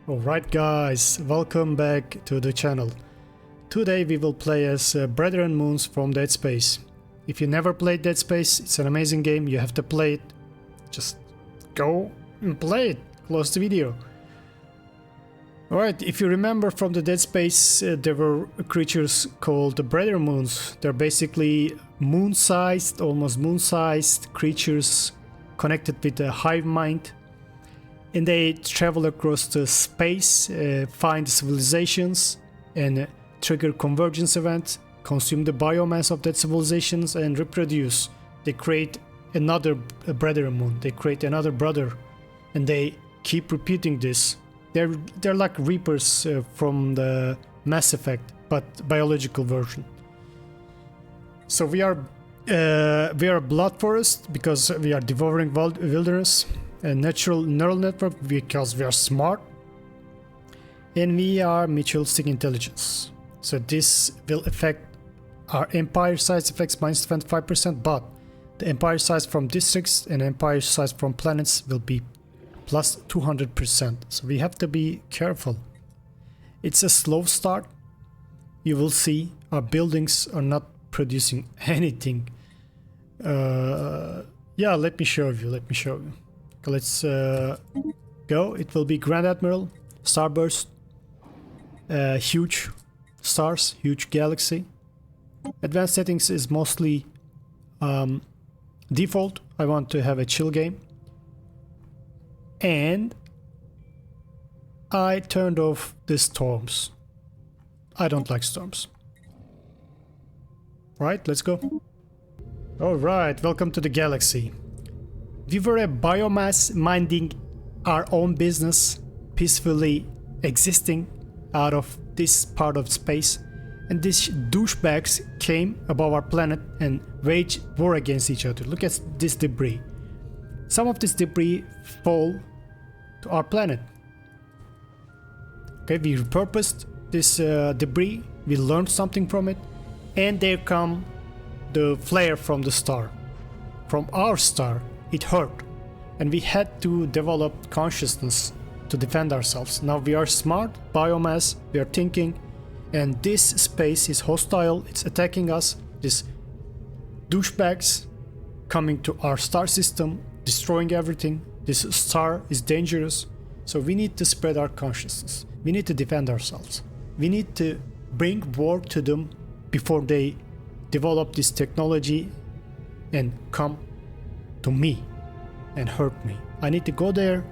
Alright guys, welcome back to the channel. Today we will play as Brethren Moons from Dead Space. If you never played Dead Space, it's an amazing game, you have to play it. Just go and play it, close the video. Alright, if you remember from the Dead Space, there were creatures called the Brethren Moons. They're basically moon-sized, almost moon-sized creatures connected with a hive mind. And they travel across the space, find civilizations and trigger convergence events, consume the biomass of that civilizations and reproduce. They create another Brethren Moon, they create another brother, and they keep repeating this. They're like Reapers from the Mass Effect, but biological version. So we are a blood forest because we are devouring wilderness. A natural neural network because we are smart, and we are mutualistic intelligence. So this will affect our empire size affects minus 25%, but the empire size from districts and empire size from planets will be plus 200%. So we have to be careful. It's a slow start. You will see our buildings are not producing anything. Yeah, let me show you. Let's go. It will be Grand Admiral, Starburst, huge stars, huge galaxy. Advanced settings is mostly default. I want to have a chill game. And I turned off the storms. I don't like storms. Right, let's go. Alright, welcome to the galaxy. We were a biomass minding our own business, peacefully existing out of this part of space, and these douchebags came above our planet and waged war against each other. Look at this debris. Some of this debris fall to our planet. Okay, we repurposed this debris, we learned something from it, and there come the flare from the star. From our star. It hurt, and we had to develop consciousness to defend ourselves. Now we are smart, biomass, we are thinking, and this space is hostile, it's attacking us. These douchebags coming to our star system, destroying everything. This star is dangerous, so we need to spread our consciousness. We need to defend ourselves. We need to bring war to them before they develop this technology and come to me and hurt me. I need to go there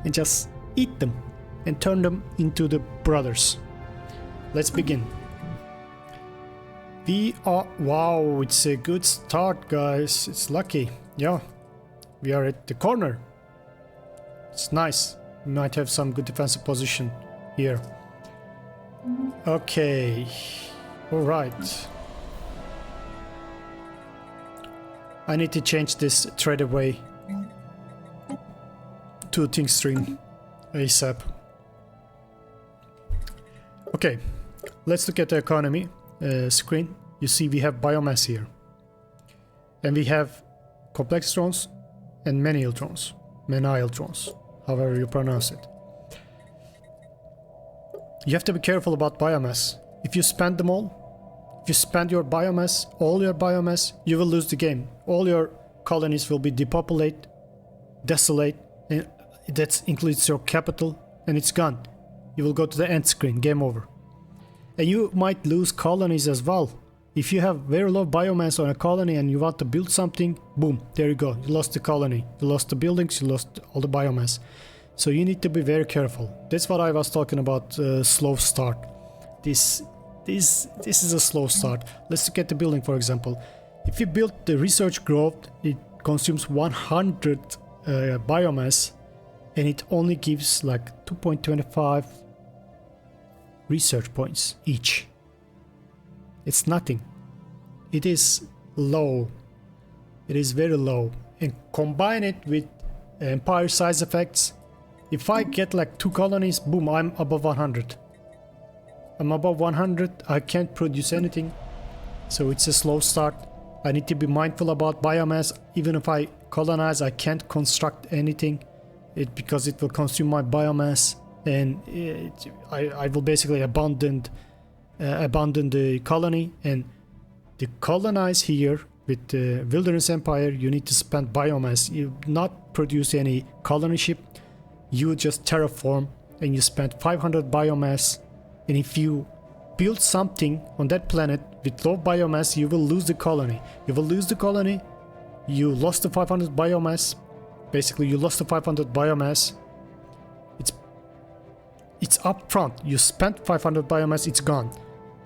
and just eat them and turn them into the brothers. Let's begin. We are... Wow, it's a good start, guys. It's lucky. Yeah, we are at the corner. It's nice. We might have some good defensive position here. Okay. Alright. I need to change this trade away to think stream ASAP. Okay, let's look at the economy screen. You see we have biomass here, and we have complex drones and menial drones, however you pronounce it. You have to be careful about biomass. If you spend them all, if you spend your biomass, all your biomass, you will lose the game. All your colonies will be depopulated, desolate, and that includes your capital, and it's gone. You will go to the end screen, game over. And you might lose colonies as well. If you have very low biomass on a colony and you want to build something, boom, there you go. You lost the colony, you lost the buildings, you lost all the biomass. So you need to be very careful. That's what I was talking about, slow start. This is a slow start. Let's look at the building, for example. If you build the research grove, it consumes 100 biomass, and it only gives like 2.25 research points each. It's nothing. It is low. It is very low. And combine it with empire size effects. If I get like 2 colonies, boom, I'm above 100. I'm above 100, I can't produce anything, so it's a slow start. I need to be mindful about biomass. Even if I colonize, I can't construct anything. because it will consume my biomass. and I will basically abandon the colony, and to colonize here with the Wilderness Empire you need to spend biomass. You not produce any colony ship, you just terraform and you spend 500 biomass, and if you build something on that planet with low biomass you will lose the colony. You will lose the colony, you lost the 500 biomass. Basically you lost the 500 biomass. It's up front. You spent 500 biomass, it's gone.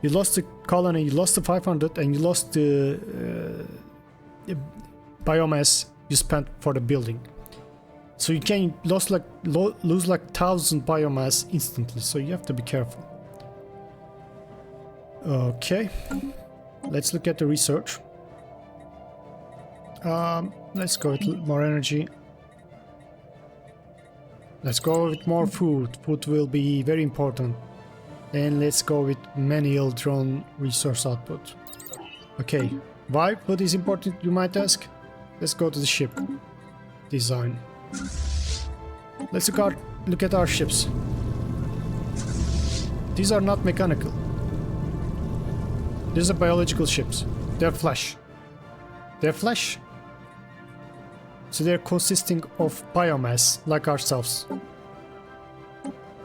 You lost the colony, you lost the 500, and you lost the biomass you spent for the building. So you can lose like 1,000 biomass instantly, so you have to be careful. Okay, let's look at the research. Let's go with more energy. Let's go with more food. Food will be very important. And let's go with manual drone resource output. Okay, why food is important, you might ask? Let's go to the ship design. Let's look at our ships. These are not mechanical. These are biological ships. They're flesh. They're flesh. So they're consisting of biomass, like ourselves.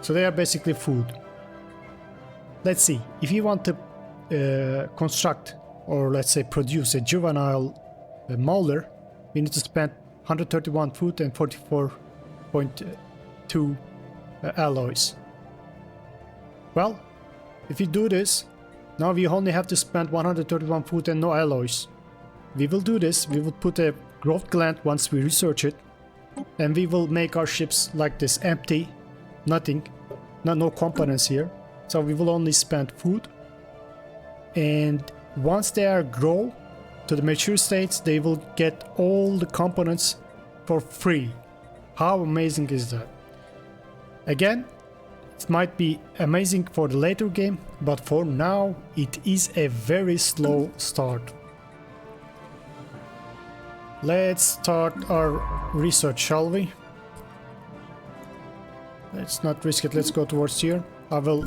So they are basically food. Let's see, if you want to construct, or let's say produce a juvenile mauler, we need to spend 131 food and 44.2 alloys. Well, if you do this, now we only have to spend 131 food and no alloys. We will do this, we will put a growth gland once we research it, and we will make our ships like this, empty, nothing, no components here. So we will only spend food, and once they are grow to the mature states, they will get all the components for free. How amazing is that? Again, it might be amazing for the later game, but for now it is a very slow start. Let's start our research, shall we? Let's not risk it, let's go towards here. I will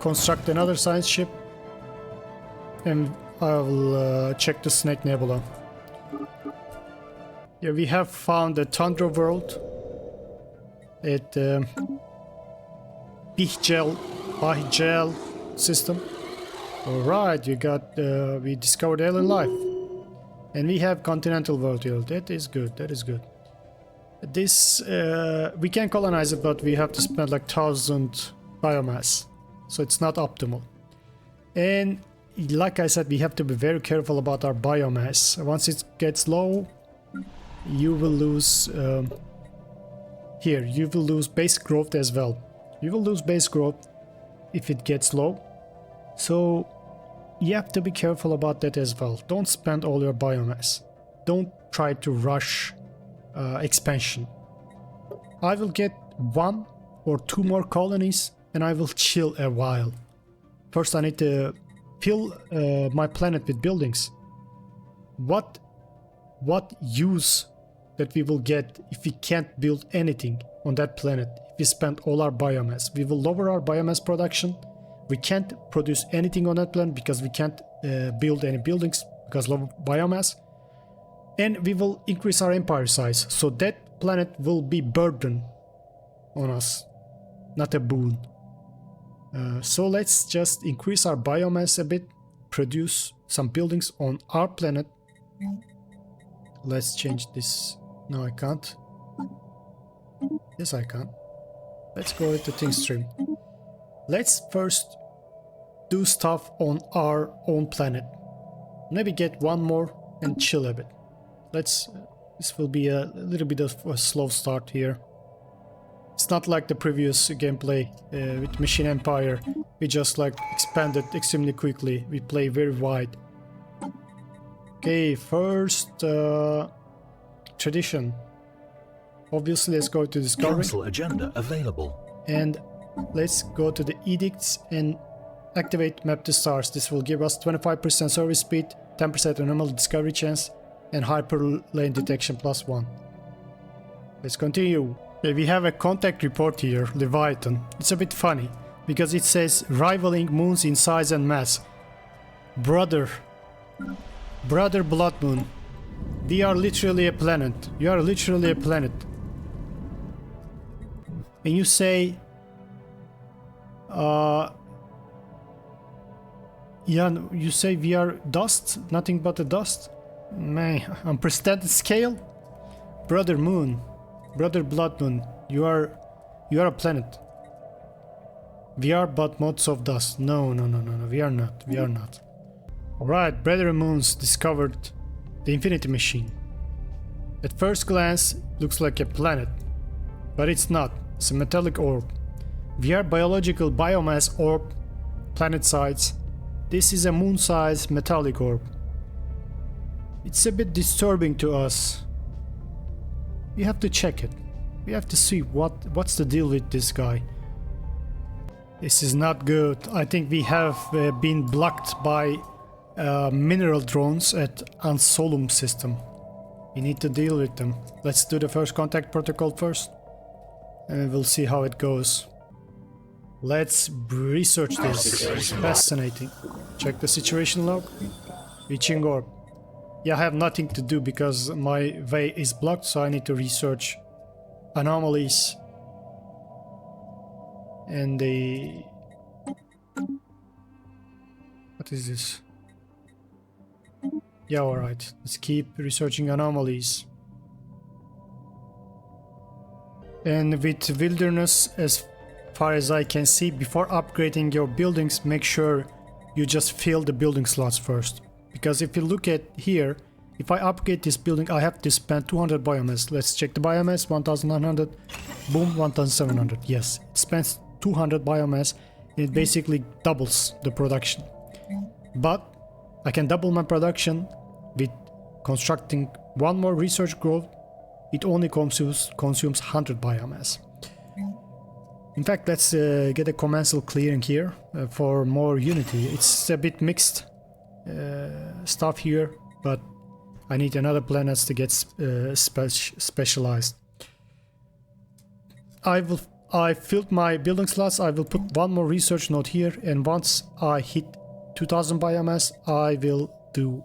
construct another science ship, and I will check the Snake Nebula. Yeah, we have found the Tundra World at Biogenesis system. Alright, we discovered alien life. And we have Continental World here. That is good, that is good. This, we can colonize it, but we have to spend like 1,000 biomass. So it's not optimal. And like I said, we have to be very careful about our biomass. Once it gets low, you will lose here, you will lose base growth as well. You will lose base growth if it gets low. So you have to be careful about that as well. Don't spend all your biomass. Don't try to rush expansion. I will get 1 or 2 more colonies and I will chill a while. First I need to fill my planet with buildings. What use that we will get if we can't build anything on that planet, if we spend all our biomass? We will lower our biomass production. We can't produce anything on that planet because we can't build any buildings because of biomass. And we will increase our empire size. So that planet will be burden on us, not a boon. So let's just increase our biomass a bit, produce some buildings on our planet. Let's change this. No, I can't. Yes, I can. Let's go with the thing stream. Let's first do stuff on our own planet. Maybe get 1 more and chill a bit. This will be a little bit of a slow start here. It's not like the previous gameplay with Machine Empire. We just like expanded extremely quickly. We play very wide. Okay, first tradition. Obviously, let's go to discovery. Council agenda available. And let's go to the edicts and activate map to stars. This will give us 25% service speed, 10% anomaly discovery chance, and hyperlane detection +1. Let's continue. Okay, we have a contact report here, Leviathan. It's a bit funny, because it says rivaling moons in size and mass. Brother Blood Moon, we are literally a planet. You are literally a planet. And you say... yeah, you say we are dust? Nothing but a dust? Man, unprecedented scale? Brother Moon, Brother Blood Moon, you are a planet. We are but motes of dust. No, we are not. Alright, Brother Moons discovered the Infinity Machine. At first glance, looks like a planet, but it's not. It's a metallic orb. We are biological biomass orb, planet size. This is a moon-sized metallic orb. It's a bit disturbing to us. We have to check it. We have to see what's the deal with this guy. This is not good. I think we have been blocked by mineral drones at Ansolum system. We need to deal with them. Let's do the first contact protocol first, and we'll see how it goes. Let's research this. It's fascinating. Check the situation log. Reaching orb. Yeah, I have nothing to do because my way is blocked, so I need to research anomalies and the... What is this? Yeah, alright. Let's keep researching anomalies. And with wilderness, as far as I can see, before upgrading your buildings, make sure you just fill the building slots first. Because if you look at here, if I upgrade this building, I have to spend 200 biomass. Let's check the biomass, 1900, boom, 1700. Yes, it spends 200 biomass and it basically doubles the production. But I can double my production with constructing one more research grove. It only consumes 100 biomass. In fact, let's get a commensal clearing here for more unity. It's a bit mixed stuff here, but I need another planets to get specialized. I filled my building slots. I will put one more research node here, and once I hit 2000 biomass, I will do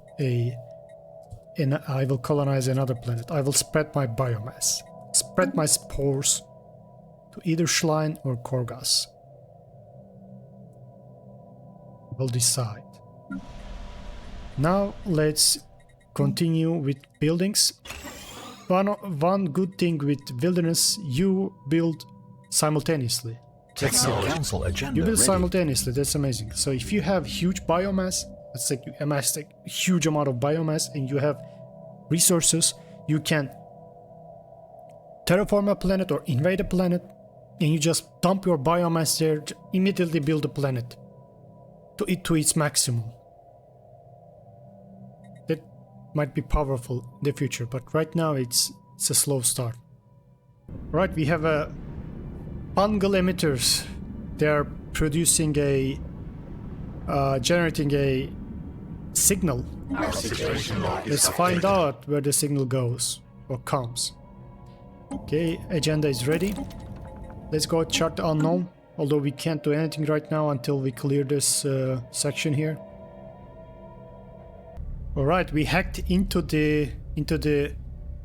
I will colonize another planet. I will spread my biomass, spread my spores to either Schlein or Korgas. We'll decide. Now let's continue with buildings. One good thing with wilderness, you build simultaneously. That's it. You build simultaneously, that's amazing. So if you have huge biomass, let's say you amass a huge amount of biomass and you have resources, you can terraform a planet or invade a planet, and you just dump your biomass there, immediately build a planet to its maximum. That might be powerful in the future, but right now it's a slow start. Right, we have a fungal emitters. They are producing generating a signal. Let's find out where the signal goes or comes. Okay, agenda is ready. Let's go chart the unknown, although we can't do anything right now until we clear this section here. Alright, we hacked into the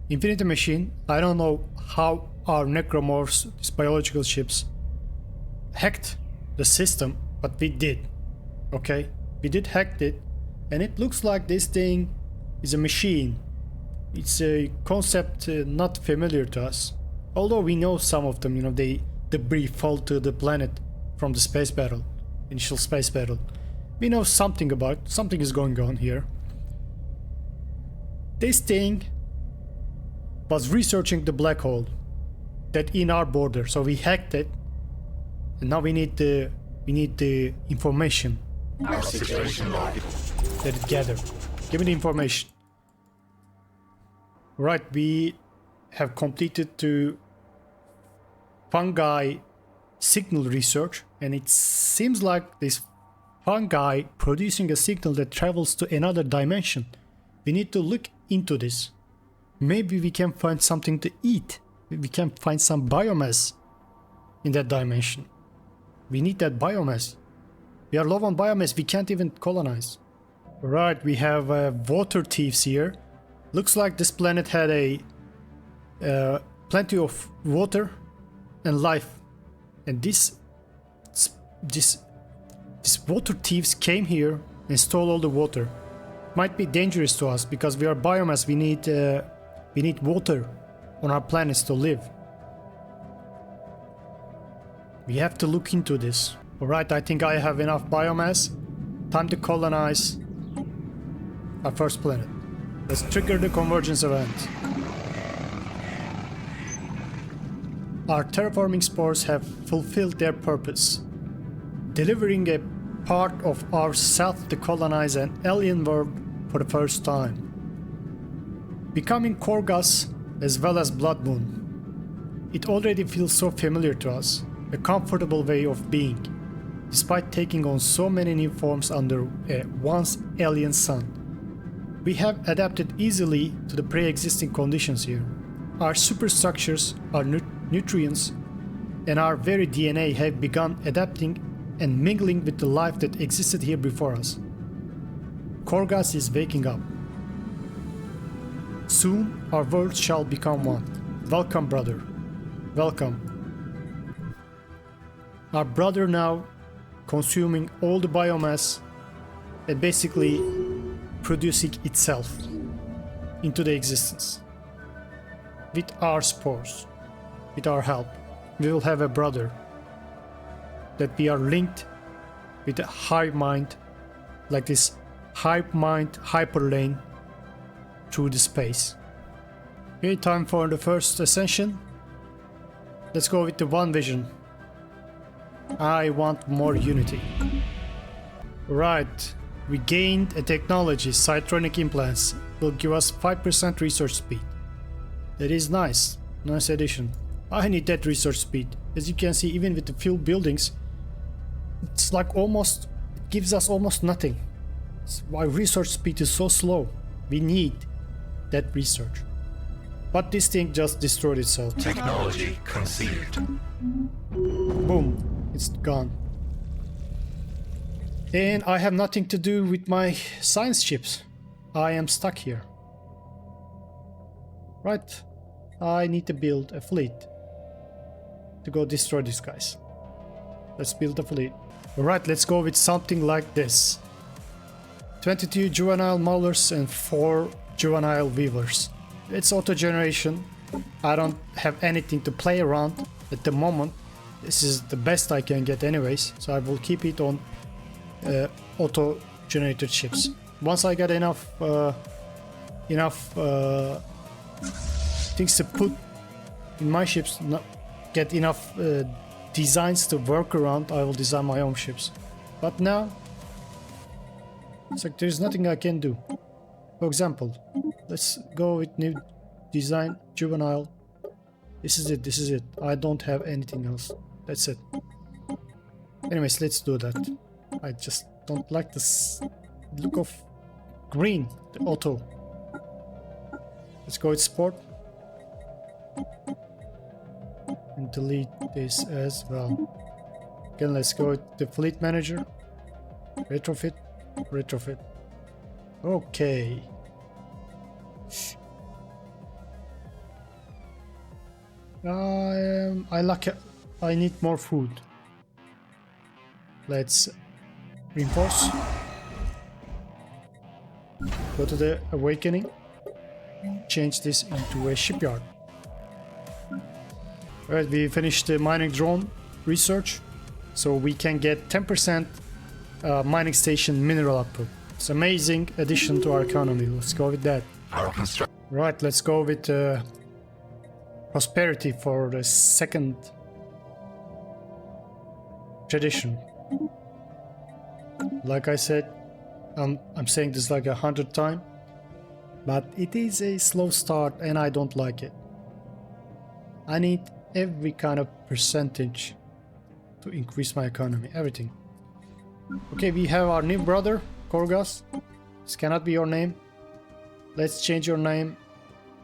Infinity Machine. I don't know how our necromorphs, these biological ships, hacked the system, but we did. Okay, we did hack it, and it looks like this thing is a machine. It's a concept not familiar to us, although we know some of them. You know, they debris fall to the planet from the space battle, initial space battle. We know something about, something is going on here. This thing was researching the black hole that in our border, so we hacked it, and now we need the information that it gathered. Give me the information. Right, we have completed the fungi signal research, and it seems like this fungi producing a signal that travels to another dimension. We need to look into this. Maybe we can find something to eat We can find some biomass in that dimension. We need that biomass. We are low on biomass, we can't even colonize. Right, we have water thieves here. Looks like this planet had a plenty of water and life. And these water thieves came here and stole all the water. Might be dangerous to us because we are biomass. We need water on our planets to live. We have to look into this. Alright, I think I have enough biomass. Time to colonize our first planet. Let's trigger the convergence event. Our terraforming spores have fulfilled their purpose, delivering a part of ourself to colonize an alien world for the first time. Becoming Korgas as well as Blood Moon. It already feels so familiar to us, a comfortable way of being, despite taking on so many new forms under a once alien sun. We have adapted easily to the pre-existing conditions here. Our superstructures, our nutrients, and our very DNA have begun adapting and mingling with the life that existed here before us. Korgas is waking up. Soon our worlds shall become one. Welcome, brother. Welcome. Our brother now consuming all the biomass and basically producing itself into the existence. With our spores, with our help, we will have a brother that we are linked with a hive mind, like this hive mind hyperlane through the space. Okay, time for the first ascension. Let's go with the one vision. I want more unity. Right, we gained a technology, Cytronic implants, will give us 5% research speed. That is nice, nice addition. I need that research speed. As you can see, even with the few buildings, it's like almost, it gives us almost nothing. That's why research speed is so slow. We need that research. But this thing just destroyed itself. Technology conceived. Boom, it's gone. And I have nothing to do with my science ships. I am stuck here. Right, I need to build a fleet to go destroy these guys. Let's build a fleet. Alright, let's go with something like this. 22 juvenile maulers and 4 juvenile weavers. It's auto-generation. I don't have anything to play around at the moment. This is the best I can get anyways, so I will keep it on auto-generated ships. Once I get enough things to put in my ships, get enough designs to work around, I will design my own ships. But now, it's like there's nothing I can do. For example, let's go with new design, juvenile. This is it, this is it. I don't have anything else. That's it. Anyways, let's do that. I just don't like this look of green, the auto. Let's go with sport. And delete this as well. Again, let's go with the fleet manager. Retrofit, retrofit. Okay. I need more food. Let's reinforce. Go to the awakening. Change this into a shipyard. Alright, we finished the mining drone research, so we can get 10% mining station mineral output. It's an amazing addition to our economy. Let's go with that. Right, let's go with prosperity for the second tradition. Like I said, I'm saying this like 100 times, but it is a slow start and I don't like it. I need every kind of percentage to increase my economy, everything. Okay, we have our new brother, Korgas. This cannot be your name. Let's change your name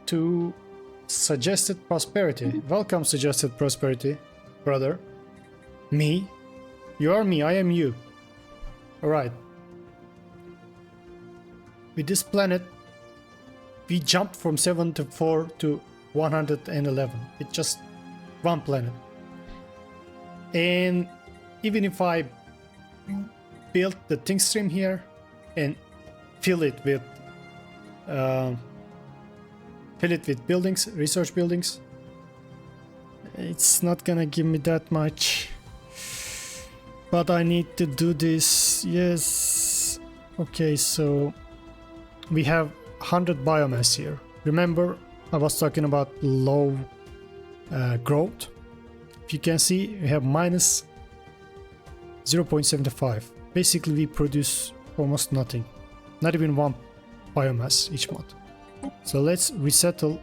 to Suggested prosperity. Welcome, suggested prosperity, brother. Me? You are me, I am you. Alright. With this planet, we jumped from 74 to 111. It's just one planet. And even if I build the thing stream here and fill it with buildings, research buildings, it's not gonna give me that much. But I need to do this. Yes. Okay, so we have 100 biomass here. Remember, I was talking about low growth. If you can see, we have minus 0.75. Basically, we produce almost nothing. Not even one biomass each month. So let's resettle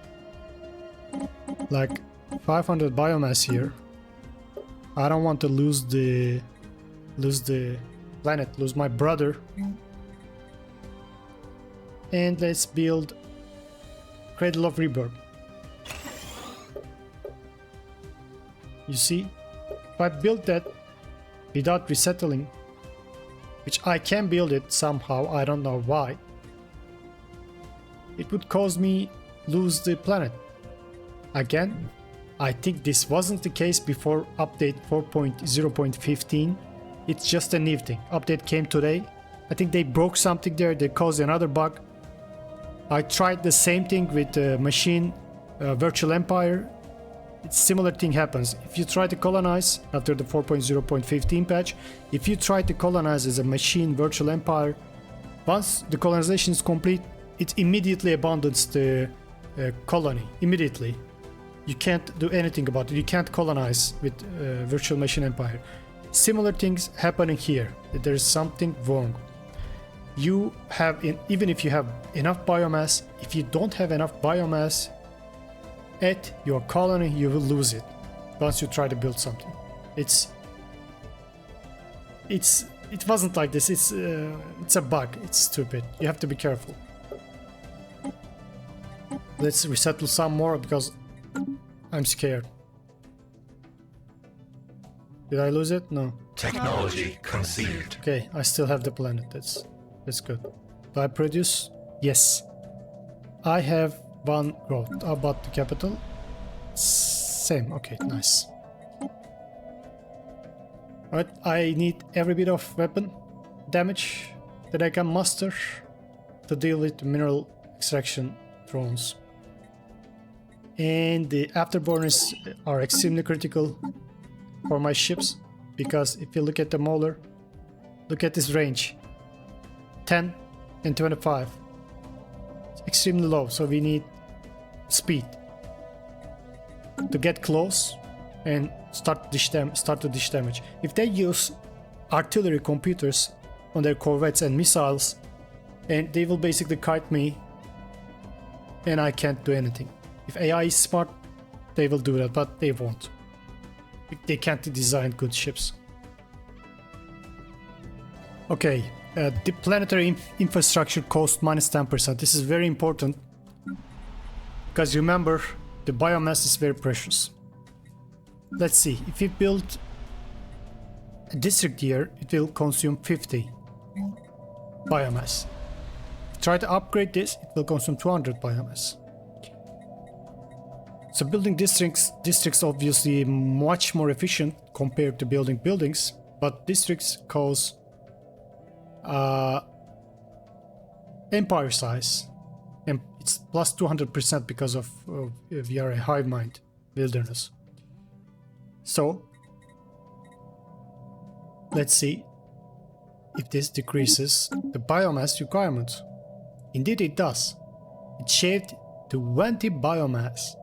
like 500 biomass here. I don't want to lose the planet, lose my brother. And let's build Cradle of Rebirth. You see, if I build that without resettling, which I can build it somehow, I don't know why, it would cause me lose the planet. Again, I think this wasn't the case before update 4.0.15. It's just a new thing. Update came today. I think they broke something there, they caused another bug. I tried the same thing with the machine virtual empire. It's similar thing happens. If you try to colonize after the 4.0.15 patch, if you try to colonize as a machine virtual empire, once the colonization is complete, it immediately abandons the colony. Immediately. You can't do anything about it. You can't colonize with virtual machine empire. Similar things happening here. There's something wrong. You have, even if you have enough biomass, if you don't have enough biomass at your colony, you will lose it once you try to build something. It wasn't like this. It's a bug. It's stupid. You have to be careful. Let's resettle some more because I'm scared. Did I lose it? No. Technology conceived. Okay, I still have the planet. That's good. Do I produce? Yes. I have one growth. How about the capital? Same. Okay, nice. Alright, I need every bit of weapon damage that I can muster to deal with mineral extraction drones. And the afterburners are extremely critical for my ships, because if you look at the Mauler, look at this range, 10 and 25. It's extremely low, so we need speed to get close and start to dish damage. If they use artillery computers on their corvettes and missiles, and they will basically kite me and I can't do anything. If AI is smart, they will do that, but they won't. They can't design good ships. Okay, the planetary infrastructure cost minus 10%. This is very important, because remember, the biomass is very precious. Let's see, if we build a district here, it will consume 50 biomass. Try to upgrade this, it will consume 200 biomass. So building districts obviously much more efficient compared to building buildings, but districts cause empire size, and it's plus 200% because of we are a hive mind wilderness. So let's see if this decreases the biomass requirement. Indeed it does. It shaved 20 biomass.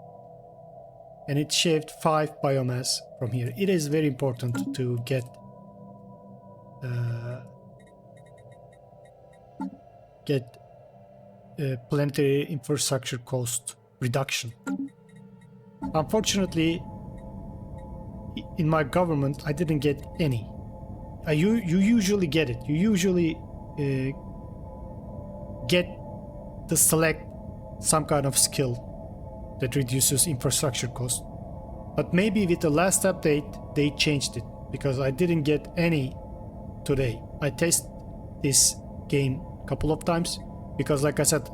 And it shaved 5 biomass from here. It is very important to get planetary infrastructure cost reduction. Unfortunately, in my government, I didn't get any. You usually get it. You usually get to select some kind of skill that reduces infrastructure cost. But maybe with the last update they changed it, because I didn't get any today. I tested this game a couple of times because, like I said,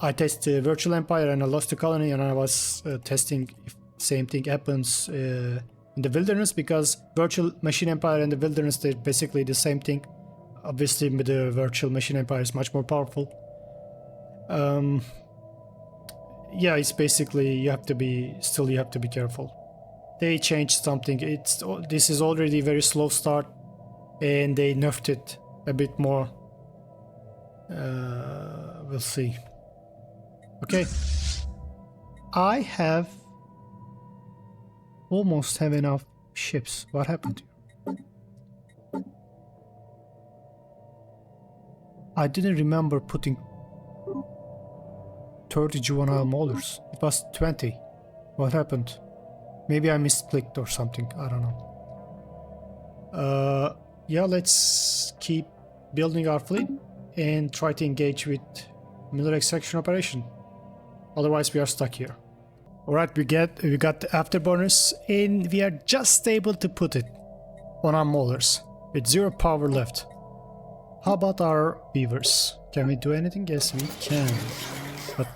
I tested Virtual Empire and I lost the colony, and I was testing if same thing happens in the wilderness, because Virtual Machine Empire and the wilderness, they're basically the same thing. Obviously the Virtual Machine Empire is much more powerful. Yeah, it's basically you have to be careful. They changed something. This is already a very slow start, and they nerfed it a bit more. We'll see. Okay, I almost have enough ships. What happened here? I didn't remember putting 30 juvenile molars. It was 20. What happened? Maybe I misclicked or something. I don't know. Yeah, let's keep building our fleet and try to engage with Miller extraction operation. Otherwise, we are stuck here. Alright, we got the afterburners, and we are just able to put it on our molars with 0 power left. How about our beavers? Can we do anything? Yes, we can. But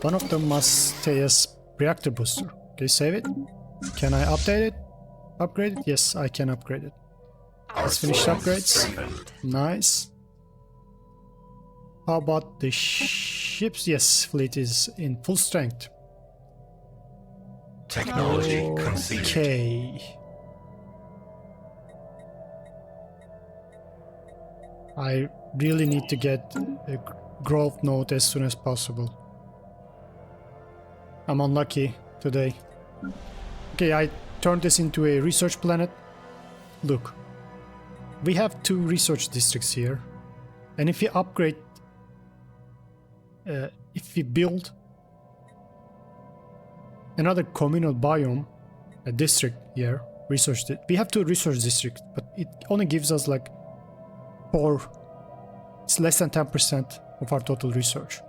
one of them must stay as reactor booster. Okay, save it. Can I update it? Upgrade it? Yes, I can upgrade it. Let's finish the upgrades. Nice. How about the ships? Yes, fleet is in full strength. Technology conceived. Okay. I really need to get a growth node as soon as possible. I'm unlucky today. Okay, I turned this into a research planet. Look, we have 2 research districts here, and if we upgrade, if we build another communal biome, a district here, we have 2 research districts, but it only gives us like 4. It's less than 10% of our total research.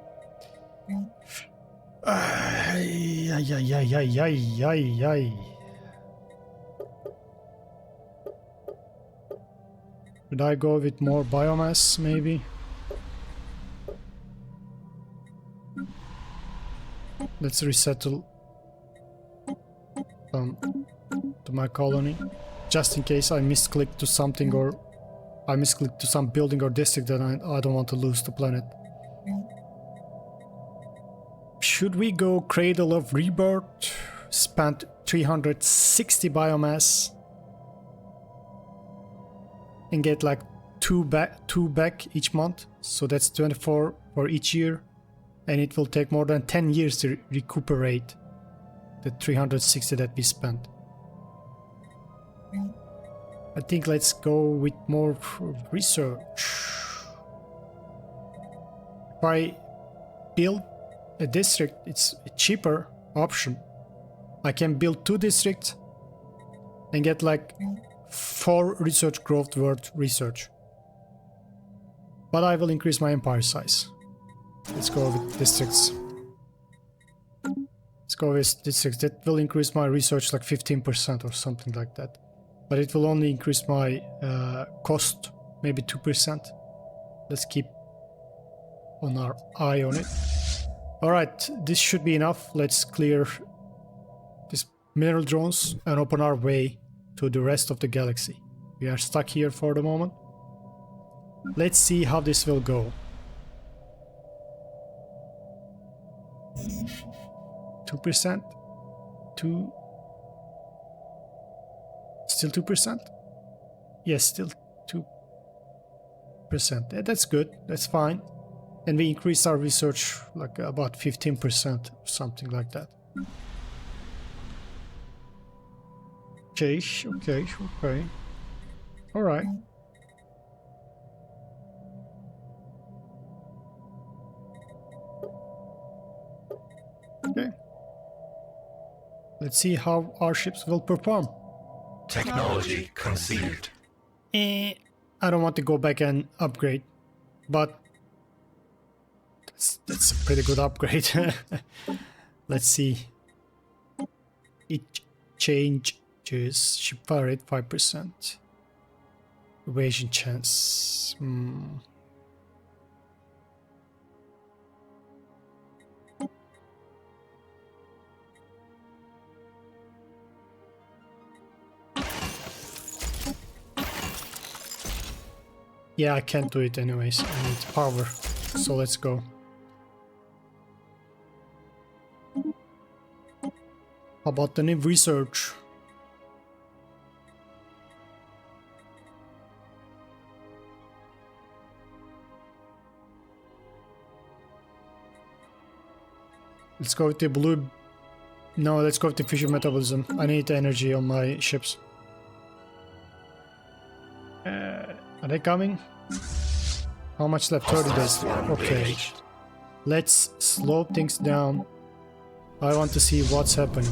Should I go with more biomass, maybe? Let's resettle to my colony, just in case I misclick to something, or I misclick to some building or district that I don't want to lose the planet. Should we go Cradle of Rebirth? Spend 360 biomass and get like 2 back each month, so that's 24 for each year, and it will take more than 10 years to recuperate the 360 that we spent. I think let's go with more research. If I build a district, it's a cheaper option. I can build 2 districts and get like 4 research growth worth research. But I will increase my empire size. Let's go with districts. Let's go with districts. That will increase my research like 15% or something like that. But it will only increase my cost, maybe 2%. Let's keep our eye on it. Alright, this should be enough. Let's clear these mineral drones and open our way to the rest of the galaxy. We are stuck here for the moment. Let's see how this will go. 2%? 2? Still 2%? Yes, still 2%. That's good. That's fine. And we increased our research like about 15% or something like that. Okay. Alright. Okay. Let's see how our ships will perform. Technology conceived. I don't want to go back and upgrade, but that's a pretty good upgrade. Let's see. It changes ship fire rate 5%. Evasion chance. Yeah, I can't do it anyways. I need power. So let's go. How about the new research? Let's go with the blue. No, let's go with the fission metabolism. I need energy on my ships. Are they coming? How much left? 30 days. Okay. Let's slow things down. I want to see what's happening.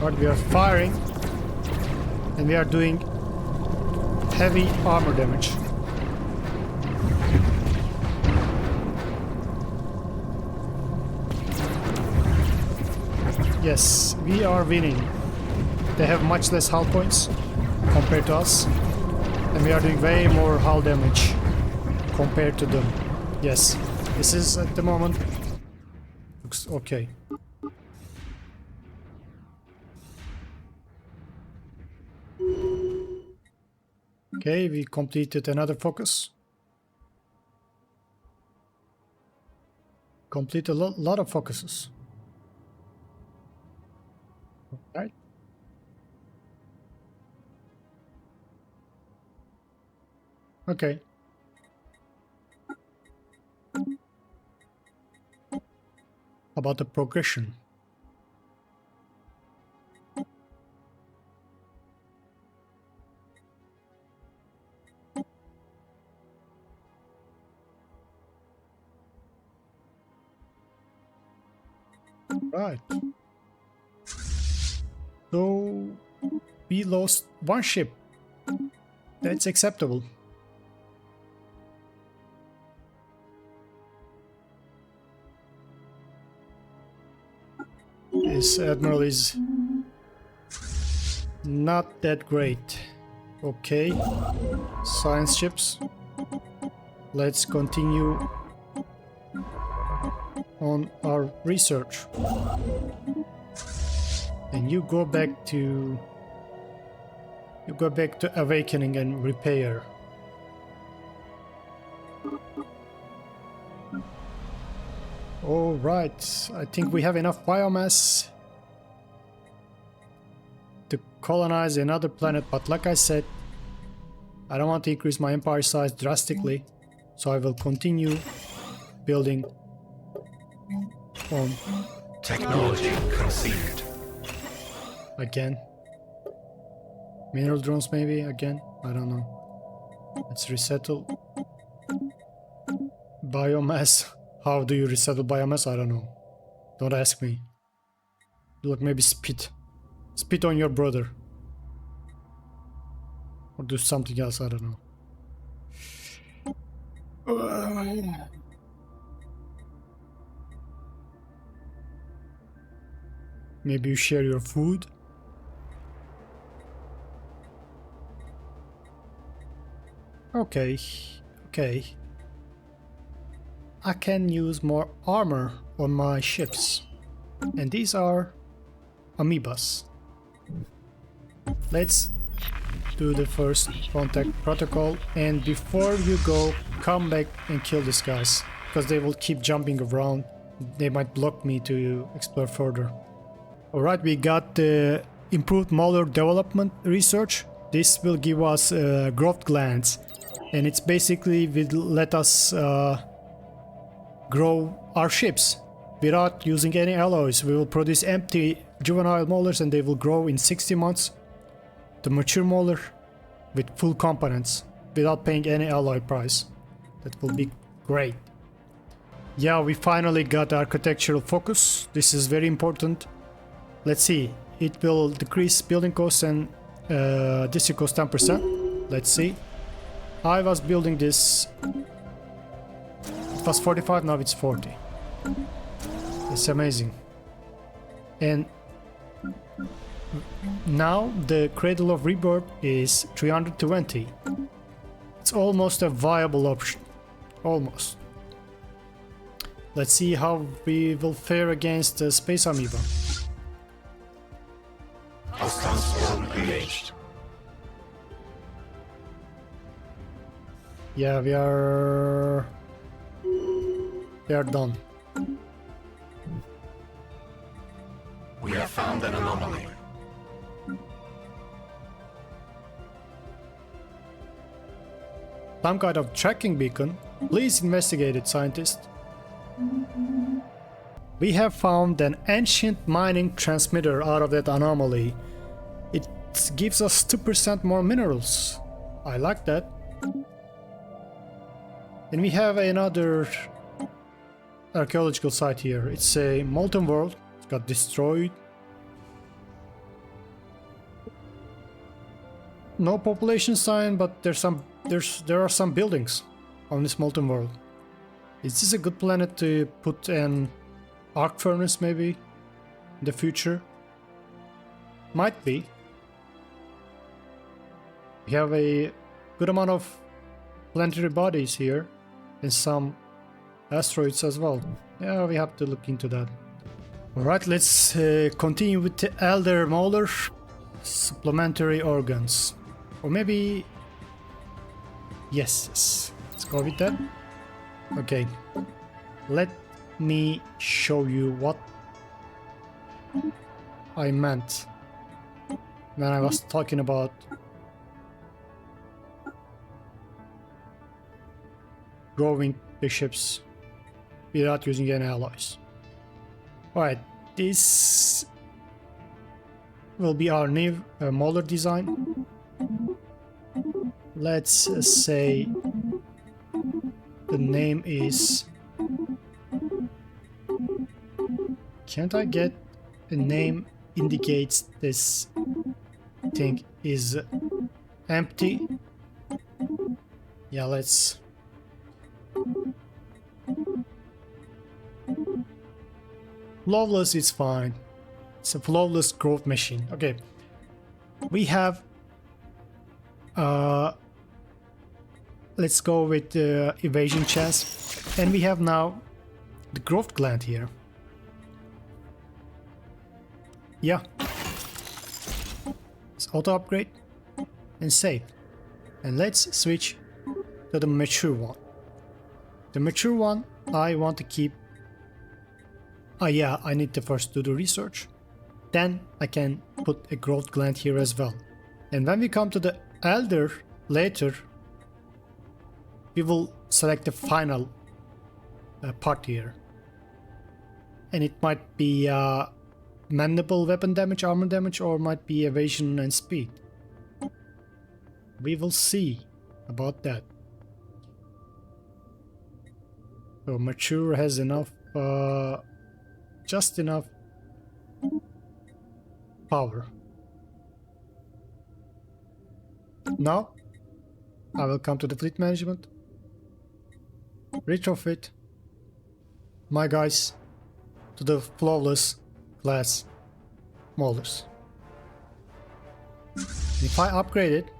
But we are firing. And we are doing heavy armor damage. Yes, we are winning. They have much less hull points compared to us. And we are doing way more hull damage compared to them. Yes, this is at the moment looks okay. Okay, we completed another focus. Complete a lot of focuses. Right. Okay. About the progression. Right. So we lost one ship. That's acceptable. This Admiral is not that great. Okay. Science ships. Let's continue on our research. And you go back to awakening and repair. All right, I think we have enough biomass to colonize another planet, but like I said, I don't want to increase my empire size drastically, so I will continue building on Technology conceived. again. Mineral drones maybe again, I don't know. Let's resettle biomass. How do you resettle biomass? I don't know. Don't ask me. Look, maybe spit. Spit on your brother. Or do something else, I don't know. Maybe you share your food? Okay, okay. I can use more armor on my ships. And these are amoebas. Let's do the first contact protocol, and before you go, come back and kill these guys, because they will keep jumping around. They might block me to explore further. Alright, we got the improved molar development research. This will give us growth glands, and it's basically will let us grow our ships without using any alloys. We will produce empty juvenile molars and they will grow in 60 months. The mature molar with full components without paying any alloy price. That will be great. Yeah, we finally got architectural focus. This is very important. Let's see. It will decrease building costs and district cost 10%. Let's see. I was building this It was 45, now it's 40. It's amazing. And now the Cradle of Rebirth is 320. It's almost a viable option. Almost. Let's see how we will fare against the Space Amoeba. Hostile swarm engaged. Yeah, we are done. We have found an anomaly. Some kind of tracking beacon. Please investigate it, scientist. We have found an ancient mining transmitter out of that anomaly. It gives us 2% more minerals. I like that. And we have another archaeological site here. It's a molten world. It got destroyed. No population sign, but there are some buildings on this molten world. Is this a good planet to put an arc furnace maybe in the future? Might be. We have a good amount of planetary bodies here and some asteroids as well. Yeah, we have to look into that. Alright, let's continue with the Elder Molar supplementary organs. Or maybe... Yes, let's go with that. Okay, let me show you what I meant when I was talking about growing the ships without using any alloys. Alright, this will be our new molar design. Let's say the name is... Can't I get a name indicates this thing is empty? Yeah, let's... Flawless is fine. It's a flawless growth machine. Okay. We have... let's go with the evasion chance. And we have now the growth gland here. Yeah. Let's auto upgrade and save. And let's switch to the mature one. The mature one I want to keep. Oh yeah, I need to first do the research. Then I can put a growth gland here as well. And when we come to the elder later, we will select the final part here. And it might be mandible weapon damage, armor damage, or might be evasion and speed. We will see about that. So mature has enough, just enough power. Now I will come to the fleet management, retrofit my guys to the flawless class molars. If I upgrade it,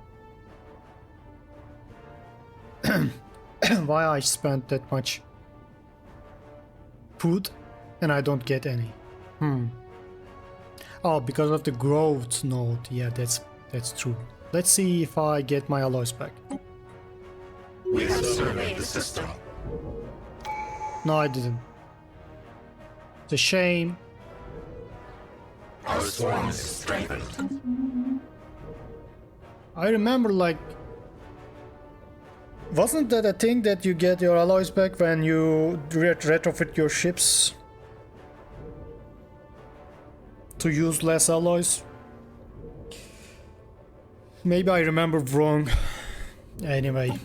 why I spent that much food and I don't get any? Oh, because of the growth node. Yeah, that's true. Let's see if I get my alloys back. We have surveyed the system. No, I didn't. It's a shame. Our swarm is strengthened. I remember, like, wasn't that a thing that you get your alloys back when you retrofit your ships to use less alloys? Maybe I remember wrong. Anyway,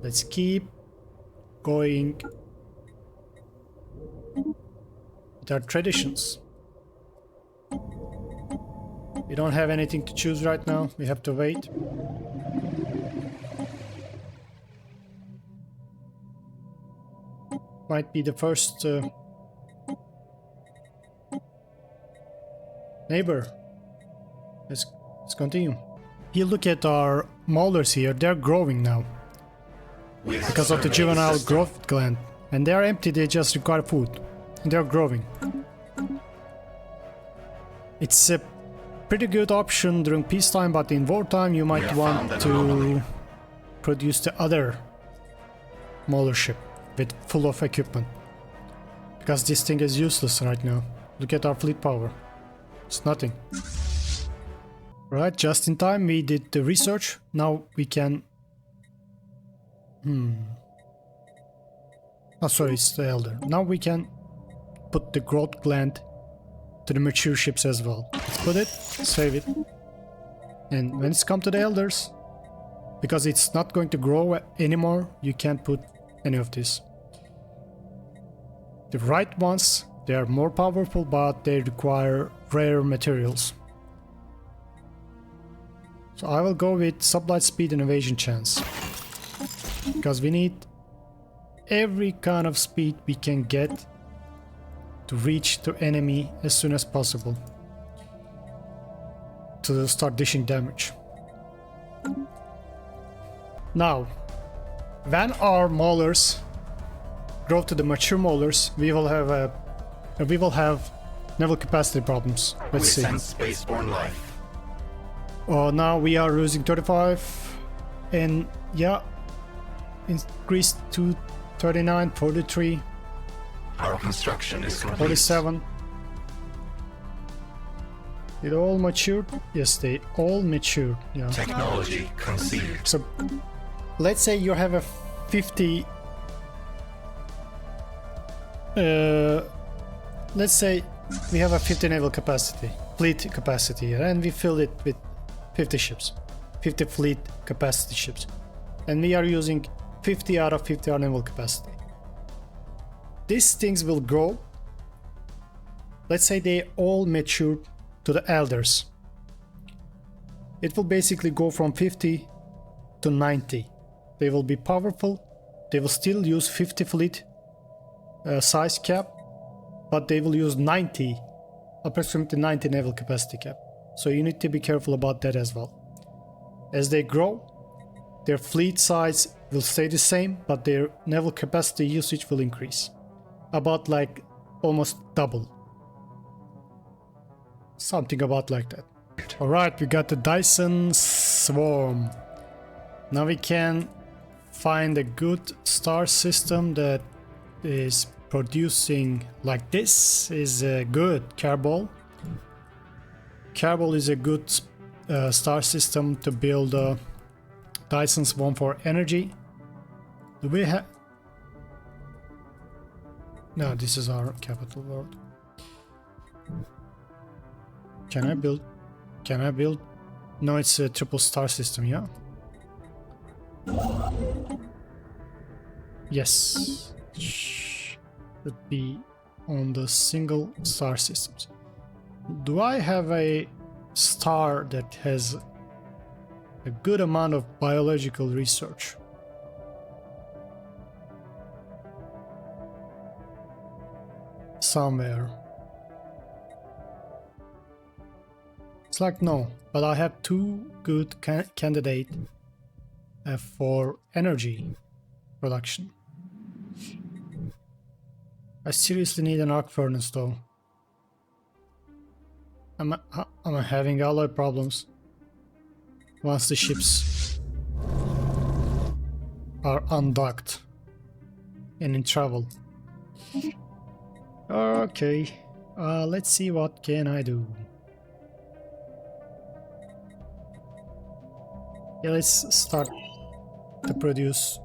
let's keep going with our traditions. We don't have anything to choose right now. We have to wait. might be the first neighbor. Let's continue. You look at our molars here, they're growing now. Because of the juvenile growth gland. And they're empty, they just require food. And they're growing. It's a pretty good option during peacetime, but in wartime you might want to produce the other molar ship with full of equipment. Because this thing is useless right now. Look at our fleet power. It's nothing. Right, just in time we did the research. Now we can... Oh, sorry, it's the elder. Now we can put the growth gland to the mature ships as well. Let's put it, save it. And when it's come to the elders, because it's not going to grow anymore, you can't put any of this. The right ones, they are more powerful, but they require rare materials. So I will go with sublight speed and evasion chance. Because we need every kind of speed we can get to reach the enemy as soon as possible. To start dishing damage. Now, when our molars grow to the mature molars, we will have naval capacity problems. Let's see. Spaceborne life. Now we are losing 35, and yeah, increased to 39, 43, Our construction is complete. 47. It all matured? Yes, they all matured. Yeah. Technology conceived. So let's say you have a 50. Let's say we have a 50 naval capacity, fleet capacity, and we fill it with 50 ships, 50 fleet capacity ships, and we are using 50 out of 50 our naval capacity. These things will grow. Let's say they all mature to the elders. It will basically go from 50 to 90. They will be powerful. They will still use 50 fleet size cap, but they will use 90, approximately 90 naval capacity cap. So you need to be careful about that as well. As they grow, their fleet size will stay the same, but their naval capacity usage will increase. About like almost double. Something about like that. Alright, we got the Dyson Swarm. Now we can find a good star system that is producing like this. Is a good Kerbal. Kerbal is a good star system to build a Dyson Swarm for energy. Do we have... No, this is our capital world. Can I build? Can I build? No, it's a triple star system, yeah? Yes. Should be on the single star systems. Do I have a star that has a good amount of biological research? Somewhere. It's like no, but I have two good candidates for energy production. I seriously need an arc furnace though. I'm having alloy problems once the ships are undocked and in travel. Okay, let's see what can I do. Yeah, let's start to produce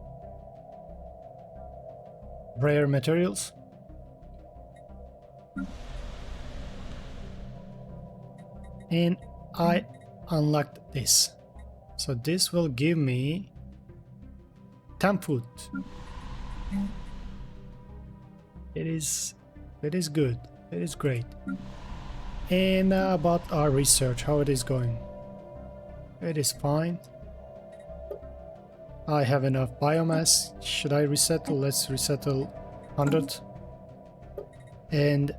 rare materials. And I unlocked this. So this will give me 10 food. It is good. It is great. And about our research, how it is going. It is fine. I have enough biomass. Should I resettle? Let's resettle 100 and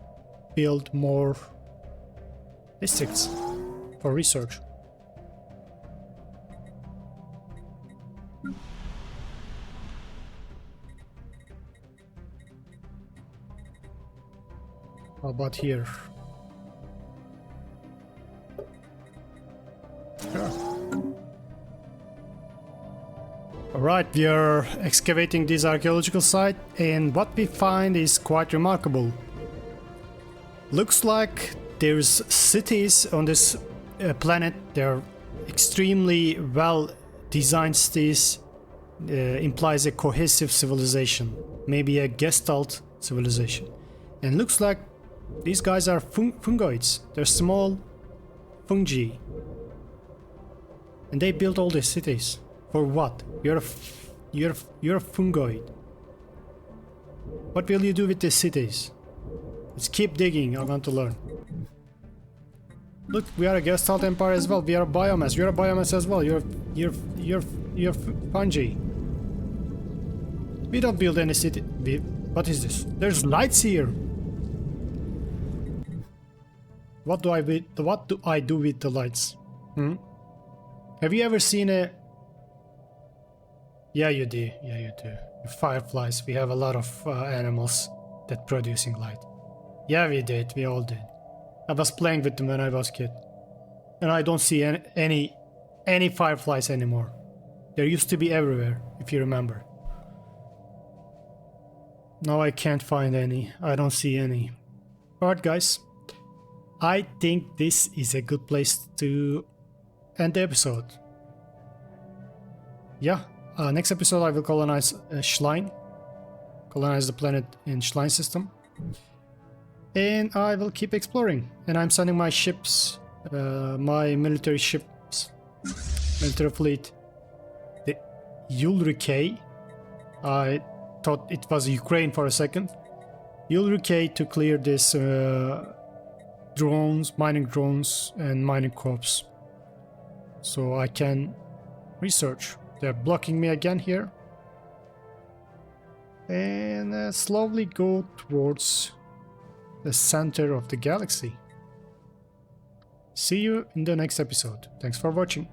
build more districts for research. How about here? Sure. Alright, we are excavating this archaeological site, and what we find is quite remarkable. Looks like there's cities on this planet. They're extremely well designed cities. Implies a cohesive civilization, maybe a Gestalt civilization. And looks like these guys are fungoids. They're small fungi. And they built all these cities. For what? You're a fungoid. What will you do with these cities? Let's keep digging. I want to learn. Look, we are a Gestalt empire as well. We are a biomass. You're a biomass as well. You're fungi. We don't build any city. What is this? There's lights here. What do I do with the lights? Have you ever seen a... Yeah, you do. Yeah, you do. Fireflies. We have a lot of animals that producing light. Yeah, we did. We all did. I was playing with them when I was a kid. And I don't see any fireflies anymore. There used to be everywhere, if you remember. Now I can't find any. I don't see any. Alright, guys. I think this is a good place to end the episode. Yeah. Next episode I will colonize Schlein. Colonize the planet in Schlein system. And I will keep exploring. And I'm sending my ships, my military ships, military fleet, the Ulrike. I thought it was Ukraine for a second. Ulrike to clear this drones, mining drones and mining corps. So I can research. They're blocking me again here. And slowly go towards the center of the galaxy. See you in the next episode. Thanks for watching.